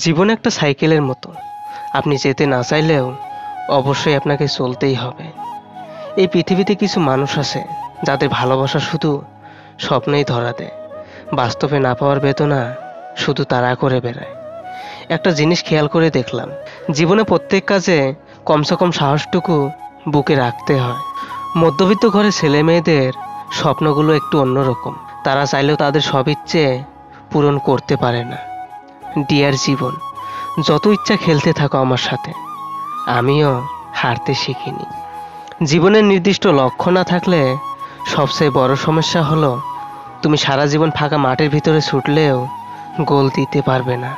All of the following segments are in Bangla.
জীবন একটা সাইকেলের মতো। আপনি যেতে না চাইলেও অবশ্যই আপনাকে চলতেই হবে। এই পৃথিবীতে কিছু মানুষ আছে যাদের ভালোবাসা শুধু স্বপ্নেই ধরা দেয়, বাস্তবে না পাওয়ার বেদনা শুধু তারা করে বেড়ায়। একটা জিনিস খেয়াল করে দেখলাম, জীবনে প্রত্যেক কাজে কমসে কম সাহসটুকু বুকে রাখতে হয়। মধ্যবিত্ত ঘরে ছেলে মেয়েদের স্বপ্নগুলো একটু অন্যরকম। তারা চাইলেও তাদের সব ইচ্ছে পূরণ করতে পারে না। ডিয়ার জীবন, যত ইচ্ছা খেলতে থাকো আমার সাথে, আমিও হারতে শিখিনি। জীবনের নির্দিষ্ট লক্ষ্য না থাকলে সবচেয়ে বড় সমস্যা হলো তুমি সারা জীবন ফাঁকা মাঠের ভিতরে ছুটলেও গোল দিতে পারবে না।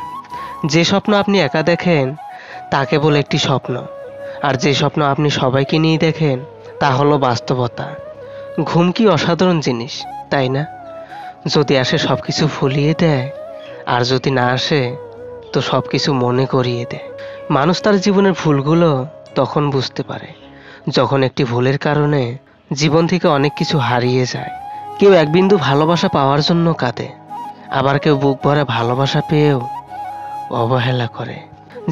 যে স্বপ্ন আপনি একা দেখেন তা কেবল একটি স্বপ্ন, আর যে স্বপ্ন আপনি সবাইকে নিয়ে দেখেন তা হলো বাস্তবতা। ঘুম কি অসাধারণ জিনিস, তাই না? যদি আসে সব কিছু ভুলিয়ে দেয়, আর যদি না আসে তো সব কিছু মনে করিয়ে দেয়। মানুষ তার জীবনের ভুলগুলো তখন বুঝতে পারে যখন একটি ভুলের কারণে জীবন থেকে অনেক কিছু হারিয়ে যায়। কেউ এক বিন্দু ভালোবাসা পাওয়ার জন্য কাঁদে, আবার কেউ বুক ভরা ভালোবাসা পেয়েও অবহেলা করে।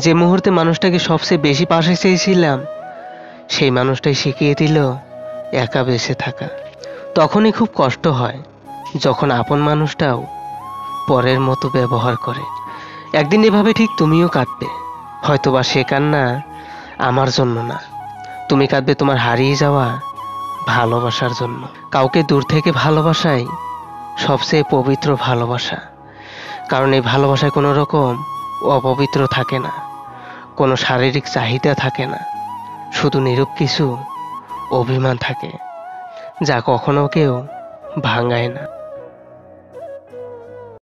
যে মুহূর্তে মানুষটাকে সবচেয়ে বেশি পাশে চেয়েছিলাম, সেই মানুষটাই শিখিয়ে দিল একা বেঁচে থাকা। তখনই খুব কষ্ট হয় যখন আপন মানুষটাও পরের মতো ব্যবহার করে। একদিন এভাবে ঠিক তুমিও কাঁদবে, হয়তোবা সে কান্না আমার জন্য না, তুমি কাঁদবে তোমার হারিয়ে যাওয়া ভালোবাসার জন্য। কাউকে দূর থেকে ভালোবাসাই সবচেয়ে পবিত্র ভালোবাসা, কারণ এই ভালোবাসায় কোনো রকম অপবিত্র থাকে না, কোনো শারীরিক চাহিদা থাকে না, শুধু নীরব কিছু অভিমান থাকে যা কখনো কেউ ভাঙায় না।